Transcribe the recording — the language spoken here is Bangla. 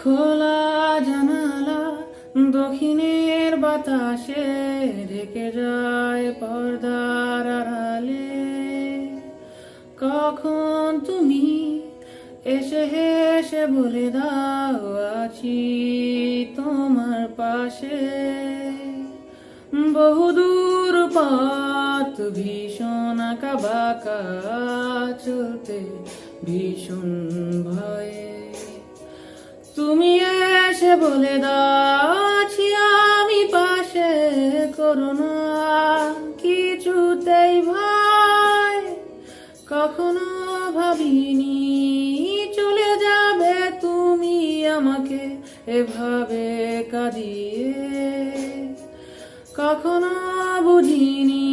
খোলা জানালা দক্ষিণের বাতাসে ঢেকে যায় পর্দার আড়ালে। কখন তুমি এসে হেসে বলে দাও আছি তোমার পাশে। বহুদূর পথ ভীষণ আঁকা বাঁকা চলতে ভীষণ ভয়ে। তুমি এসে বলে দাও আছি আমি পাশে, করো না কিছুতেই ভয়। কখনো ভাবিনি চলে যাবে তুমি আমাকে এভাবে কাঁদিয়ে। কখনো বুঝিনি